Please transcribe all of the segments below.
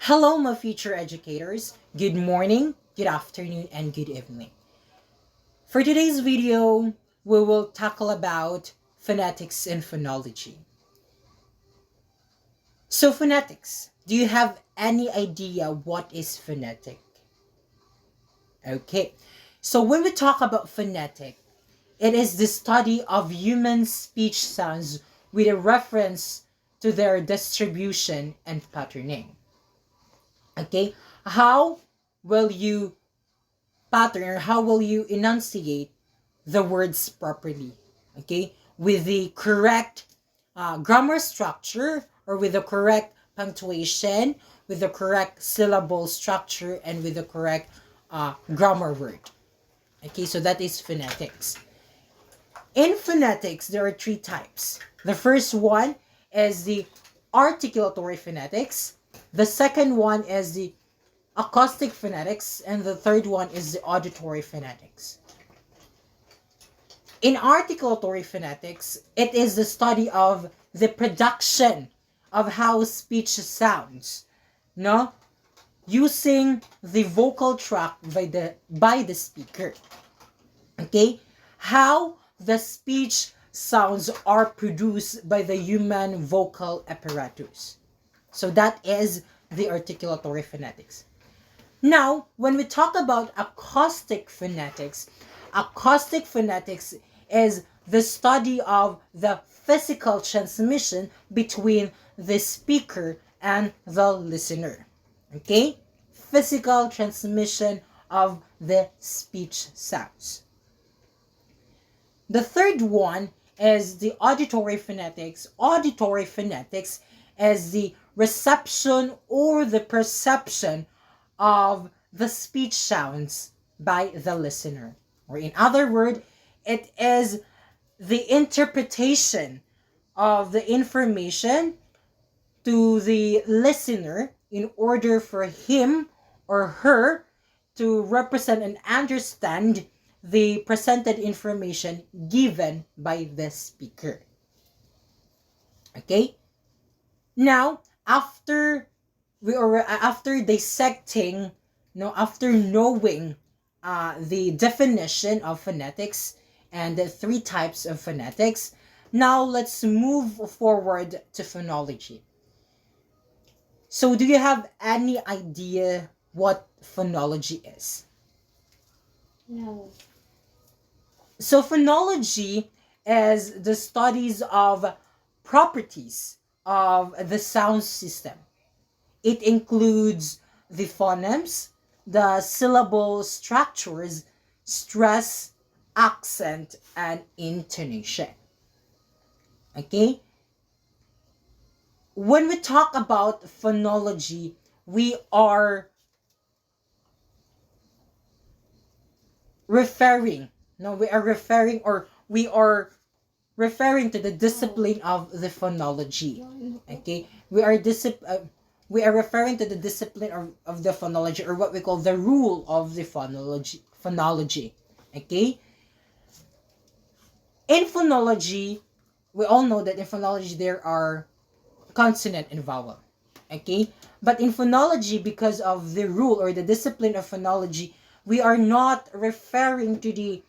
Hello, my future educators. Good morning, good afternoon, and good evening. For today's video, we will tackle about phonetics and phonology. So, phonetics. Do you have any idea what is phonetic? Okay. So, when we talk about phonetic, it is the study of human speech sounds with a reference to their distribution and patterning. Okay. How will you pattern or how will you enunciate the words properly, okay, with the correct grammar structure or with the correct punctuation, with the correct syllable structure, and with the correct grammar word. Okay, so that is phonetics. In phonetics there are three types. The first one is the articulatory phonetics. The second one is the acoustic phonetics, and the third one is the auditory phonetics. In articulatory phonetics, it is the study of the production of how speech sounds, no, using the vocal tract by the speaker. Okay, how the speech sounds are produced by the human vocal apparatus. So that is the articulatory phonetics. Now, when we talk about acoustic phonetics is the study of the physical transmission between the speaker and the listener. Okay? Physical transmission of the speech sounds. The third one is the auditory phonetics. Auditory phonetics is the reception or the perception of the speech sounds by the listener. Or in other words, it is the interpretation of the information to the listener in order for him or her to represent and understand the presented information given by the speaker. Okay? Now, after dissecting, after knowing the definition of phonetics and the three types of phonetics, now let's move forward to phonology. So, do you have any idea what phonology is? No. So, phonology is the studies of properties of the sound system. It includes the phonemes, the syllable structures, stress, accent, and intonation. Okay? When we talk about phonology, we are referring, no, we are referring or we are referring to the discipline of the phonology. Okay? We are referring to the discipline of the phonology, or what we call the rule of the phonology. Okay? In phonology, we all know that in phonology there are consonant and vowel. Okay? But in phonology, because of the rule or the discipline of phonology, we are not referring to the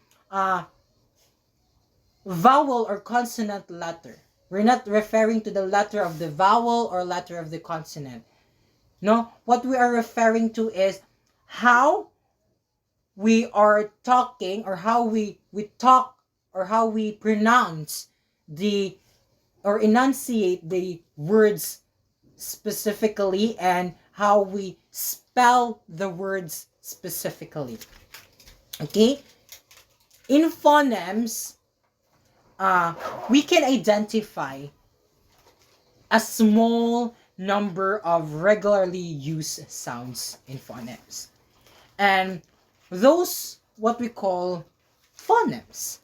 vowel or consonant letter. We're not referring to the letter of the vowel or letter of the consonant. No, what we are referring to is how we are talking, or how we talk, or how we pronounce the or enunciate the words specifically, and how we spell the words specifically. Okay? In phonemes, we can identify a small number of regularly used sounds in phonemes. And those what we call phonemes.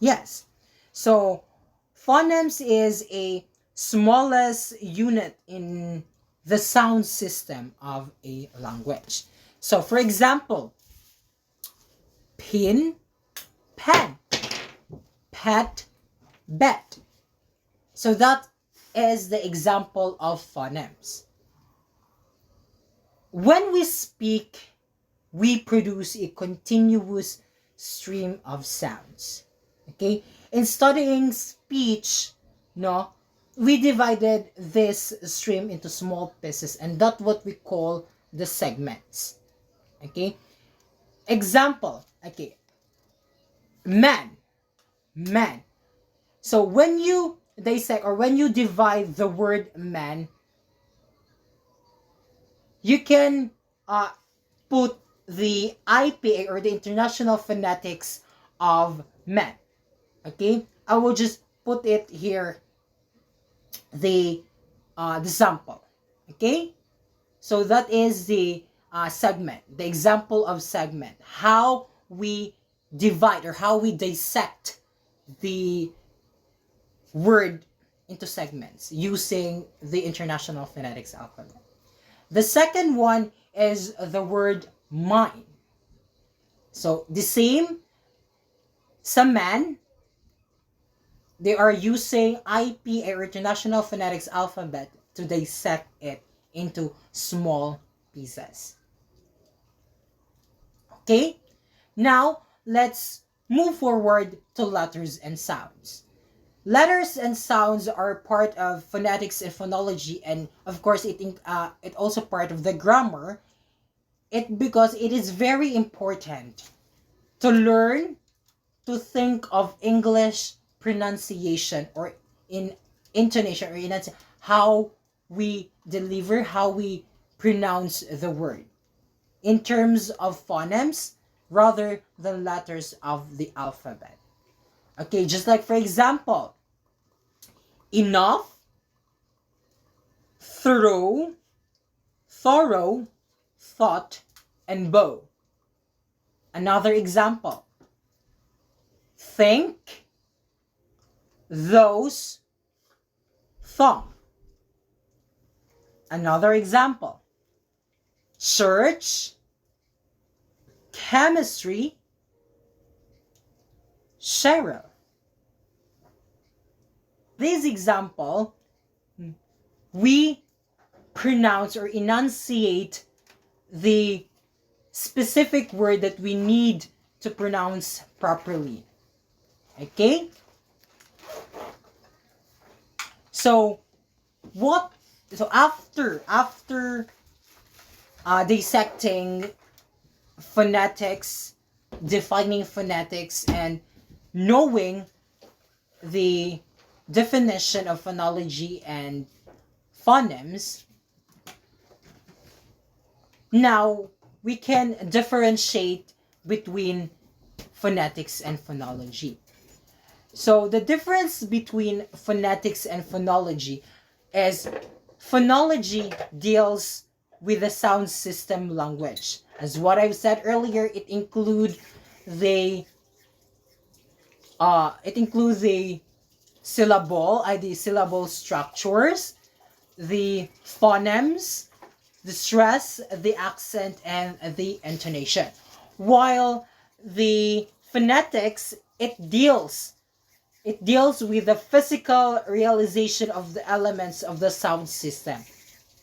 Yes. So phonemes is a smallest unit in the sound system of a language. So for example, pin, pen, pet, bet. So that is the example of phonemes. when we speak, we produce a continuous stream of sounds. Okay? In studying speech, no, we divided this stream into small pieces, and that's what we call the segments. Okay? Example, okay. Man. Man. So when you dissect or when you divide the word man, you can put the IPA or the International Phonetics of man. Okay, I will just put it here, the sample. Okay, so that is the segment, the example of segment, how we divide or how we dissect the word into segments using the International Phonetics alphabet. The second one is the word mine. So the same, sa man, they are using IPA or International Phonetics alphabet to dissect it into small pieces. Okay? Now, let's move forward to letters and sounds. Letters and sounds are part of phonetics and phonology, and of course it also part of the grammar. Because it is very important to learn to think of English pronunciation or in intonation or enunciation, how we deliver, how we pronounce the word in terms of phonemes rather than letters of the alphabet. Okay, just like for example, enough, thorough, thought, and bow. Another example, think, those, thumb. Another example, search, chemistry, Cheryl. This example, we pronounce or enunciate the specific word that we need to pronounce properly. Okay? So after dissecting phonetics, defining phonetics, and knowing the definition of phonology and phonemes, now we can differentiate between phonetics and phonology. So the difference between phonetics and phonology is phonology deals with the sound system language. As what I've said earlier, it includes the syllable structures, the phonemes, the stress, the accent, and the intonation. While the phonetics, it deals with the physical realization of the elements of the sound system.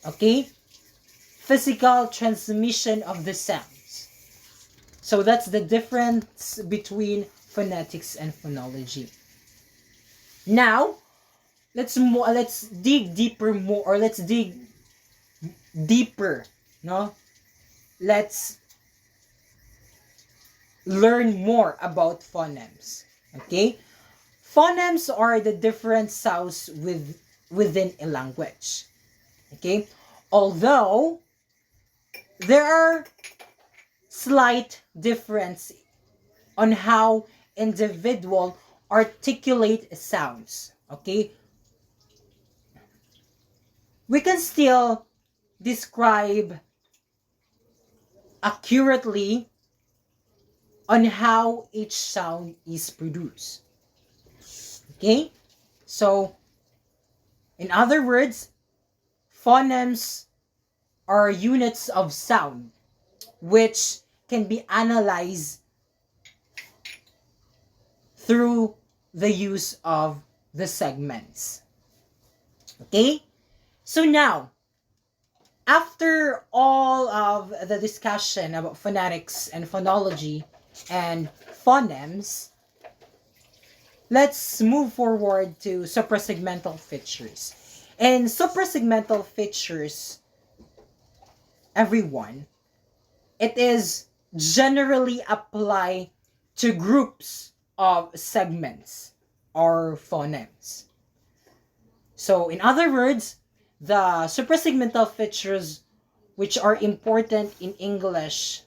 Okay? Physical transmission of the sounds. So that's the difference between phonetics and phonology. Now, let's dig deeper, no? Let's learn more about phonemes. Okay? Phonemes are the different sounds within a language. Okay? Although there are slight difference on how individual articulate sounds. Okay? We can still describe accurately on how each sound is produced. Okay? So, in other words, phonemes are units of sound which can be analyzed through the use of the segments. Okay? So now, After all of the discussion about phonetics and phonology and phonemes, let's move forward to suprasegmental features. And suprasegmental features, everyone, it is generally applied to groups of segments or phonemes. So, in other words, the suprasegmental features which are important in English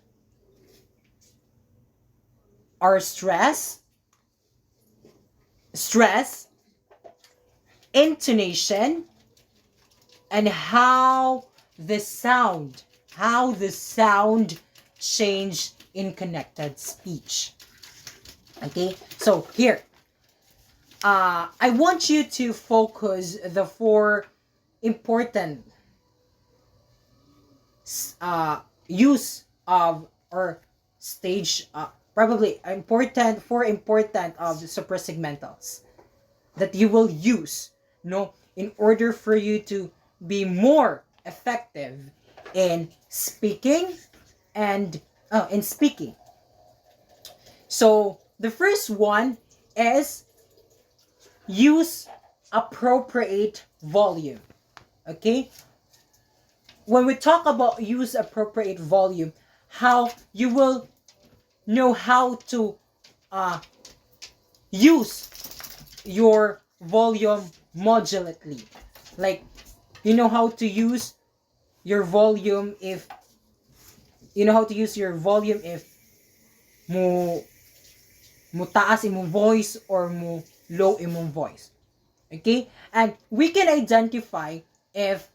are stress, intonation, and how the sound change in connected speech. Okay, so here, I want you to focus the four important use of or stage, probably important of the suprasegmentals that you will use, in order for you to be more effective in speaking and in speaking. So the first one is use appropriate volume. Okay? When we talk about use appropriate volume, how you will know how to use your volume modulately. Like, you know how to use your volume if mo taas imong voice or mo low imong voice. Okay? And we can identify if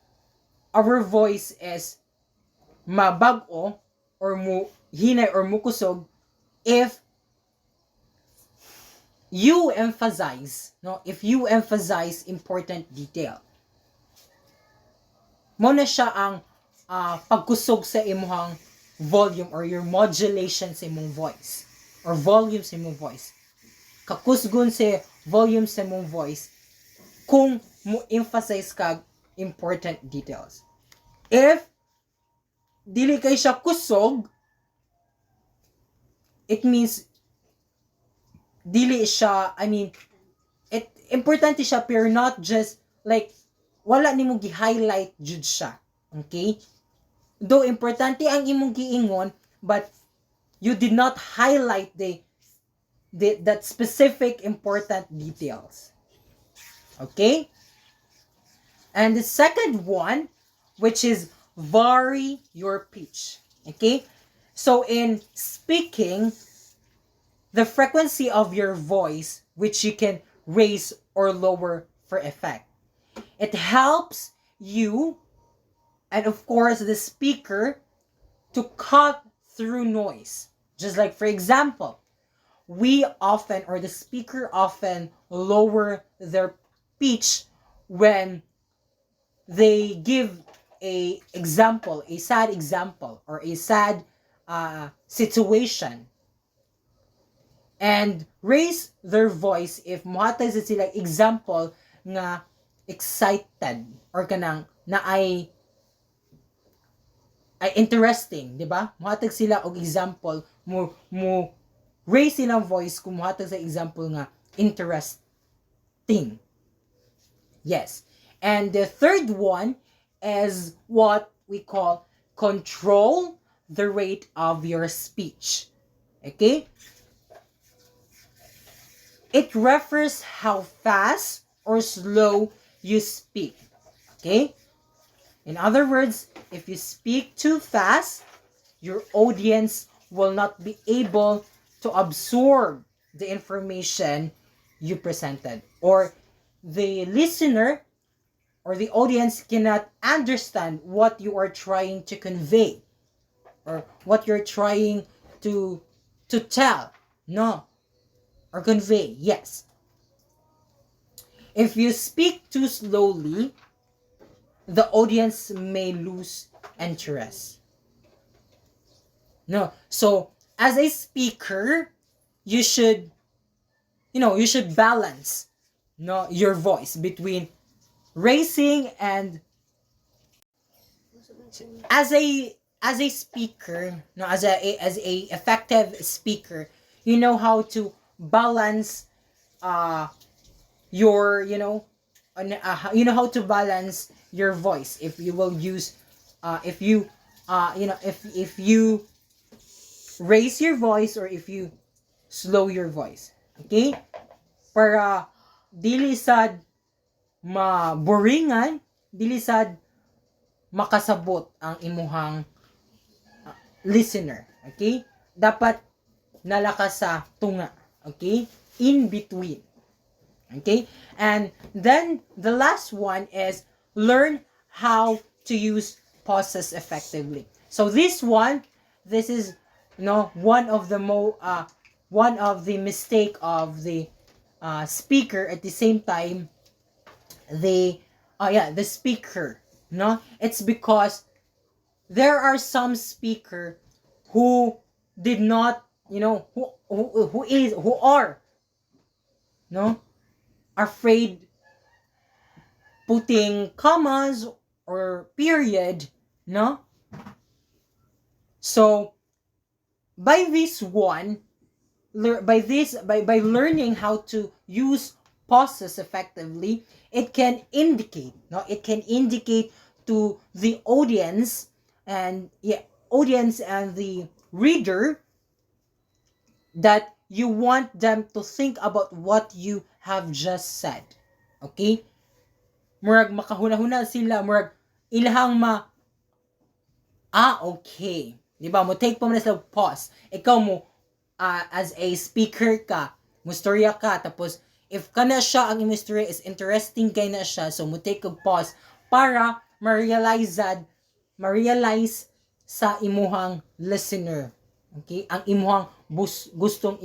our voice is mabag-o or mo hinay or mukusog if you emphasize important detail. Mo na siya ang pagkusog sa imong volume or your modulation sa imong voice or volume sa imong voice. Kakusgon sa volume sa imong voice kung mo emphasize kag important details. If dili kay siya kusog, it means dili siya, importante siya pero not just like wala nimo gi-highlight jud siya. Okay? Though importante ang imong giingon, but you did not highlight that specific important details. Okay? And the second one, which is vary your pitch. Okay? So in speaking, the frequency of your voice, which you can raise or lower for effect. It helps you, and of course the speaker, to cut through noise. Just like, for example, the speaker often lower their pitch when they give a sad example or a sad situation, and raise their voice if mohatag sila example nga excited or kanang na ay interesting, di ba? Mohatag sila og example, mo raise silang voice kung mohatag sa example nga interesting. Yes. And the third one is what we call control the rate of your speech. Okay? It refers how fast or slow you speak. Okay? In other words, if you speak too fast, your audience will not be able to absorb the information you presented, or the listener or the audience cannot understand what you are trying to convey or what you're trying to tell. No. Or convey. Yes. If you speak too slowly, the audience may lose interest. No. So, as a speaker, you should balance your voice between raising and as a speaker, no, as a effective speaker, you know how to balance your, you know how to balance your voice. If you will use if you if you raise your voice or if you slow your voice, okay, para dili sad maboringan, dili sad makasabot ang imuhang listener, okay? Dapat nalakas sa tunga, okay? In between, okay? And then the last one is learn how to use pauses effectively. So this is one of the one of the mistake of the speaker. At the same time, the speaker, no, it's because there are some speaker who did not, who are no afraid putting commas or period, no. So by this one, by learning how to use pauses effectively, it can indicate, to the audience and the reader that you want them to think about what you have just said, okay? Murag makahuna-huna sila, murag ilhang okay, di ba, mo take pa mo na sila pause. Ikaw mo as a speaker ka, mustorya ka, tapos if kana siya, ang istorya is interesting kay na siya, so mo take a pause para ma-realize sa imuhang listener, okay, ang imuhang gustong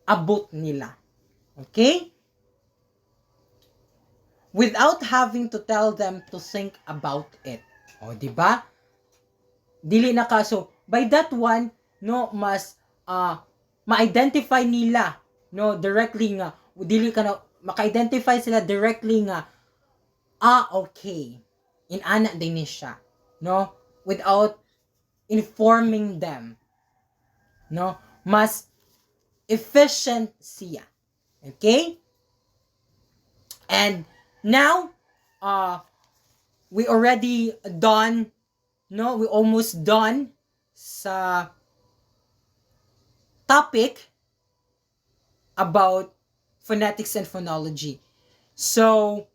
abot nila, okay, without having to tell them to think about it. O, di ba? Dili na ka. So by that one, no, mas ma-identify nila, no, directly nga, dili ka na maka-identify sila directly nga, okay, inana din ni siya, no, without informing them, no, mas efficient siya, okay? And now we already done, no, we almost done sa topic about phonetics and phonology. So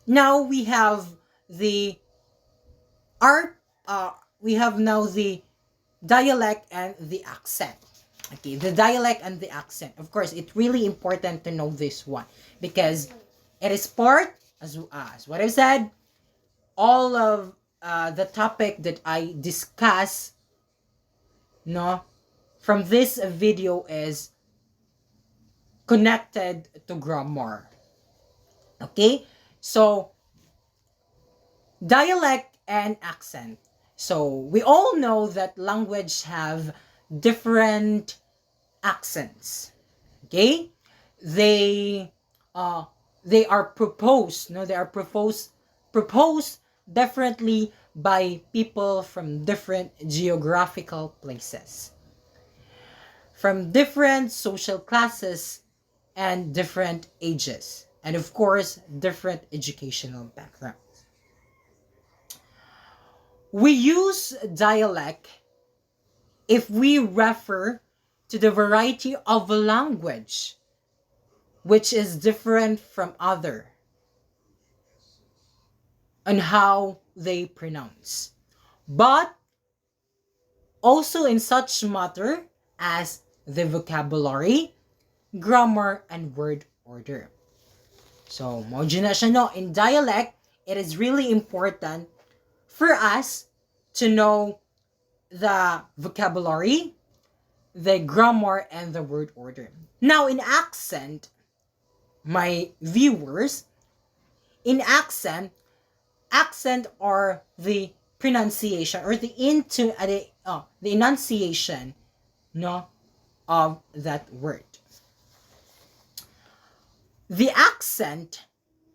now we have the dialect and the accent. Okay, the dialect and the accent. Of course, it's really important to know this one because it is part, as what I said, all of the topic that I discuss, no, from this video is connected to grammar. Okay, so dialect and accent. So we all know that language have different accents. Okay, they are proposed, no, they are proposed differently by people from different geographical places, from different social classes and different ages, and of course different educational backgrounds. We use dialect if we refer to the variety of a language which is different from other and how they pronounce, but also in such matter as the vocabulary, grammar, and word order. So, mo na siya, no, in dialect, it is really important for us to know the vocabulary, the grammar, and the word order. Now, in accent, my viewers, in accent are the pronunciation or the enunciation, no, of that word. the accent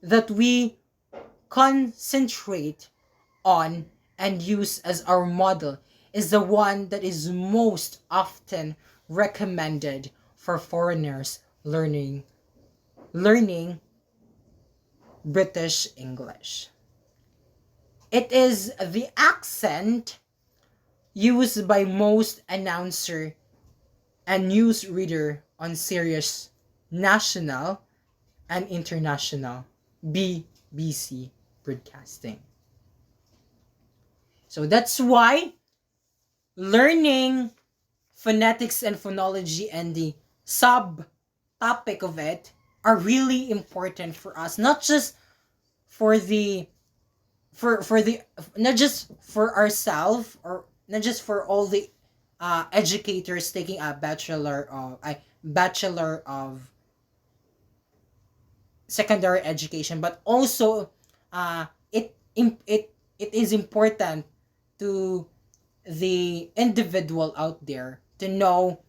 that we concentrate on and use as our model is the one that is most often recommended for foreigners learning British English. It is the accent used by most announcer and news reader on serious national and international BBC broadcasting. So that's why learning phonetics and phonology and the subtopic of it are really important for us, not just for the not just for ourselves, or not just for all the educators taking a bachelor of secondary education, but also it is important to the individual out there to know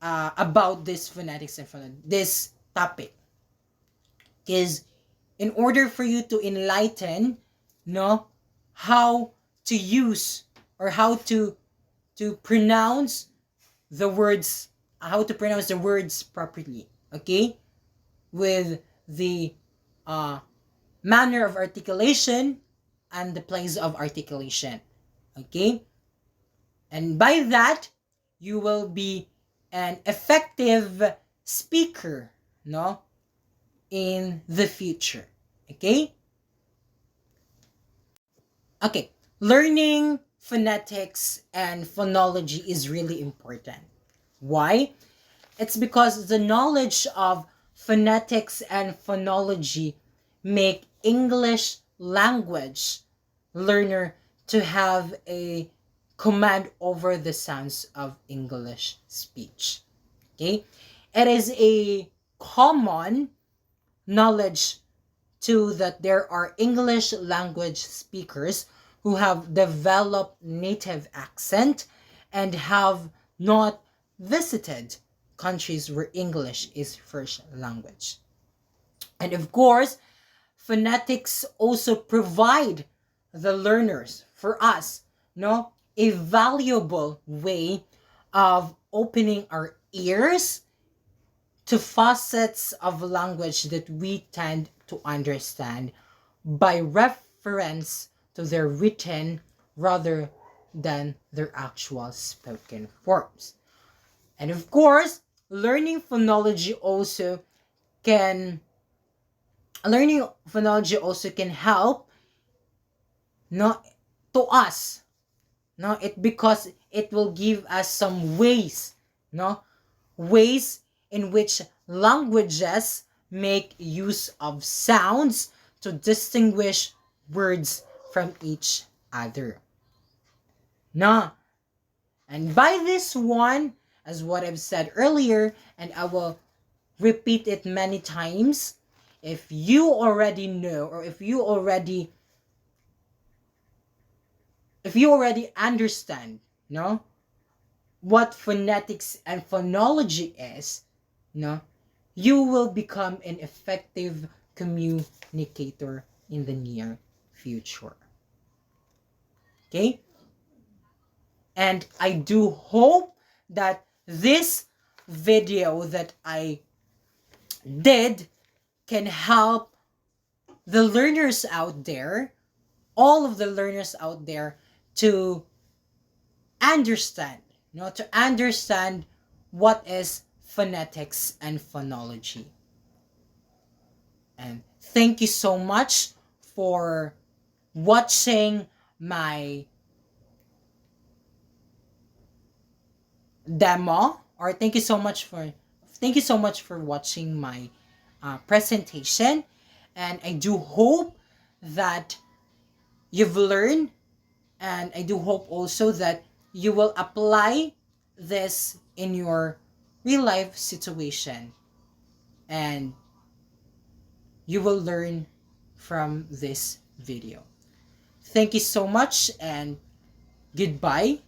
about this phonetics and this topic, is in order for you to enlighten how to use or how to pronounce the words, properly, okay, with the manner of articulation and the place of articulation, okay, and by that you will be an effective speaker in the future. Okay, learning phonetics and phonology is really important. Why? It's because the knowledge of phonetics and phonology make English language learner to have a command over the sounds of English speech. Okay? It is a common knowledge too that there are English language speakers who have developed native accent and have not visited countries where English is first language. And of course, phonetics also provide the learners, for us, a valuable way of opening our ears to facets of language that we tend to understand by reference to their written rather than their actual spoken forms. And of course, learning phonology also can help to us, because it will give us some ways in which languages make use of sounds to distinguish words from each other. And by this one, as what I've said earlier, and I will repeat it many times, if you already know, or if you already understand what phonetics and phonology is, you will become an effective communicator in the near future. Okay? And I do hope that this video that I did can help the learners out there, all of the learners out there, to understand, what is phonetics and phonology. And thank you so much for watching my demo, or thank you so much for watching my presentation, and I do hope that you've learned, and I do hope also that you will apply this in your real life situation, and you will learn from this video. Thank you so much, and goodbye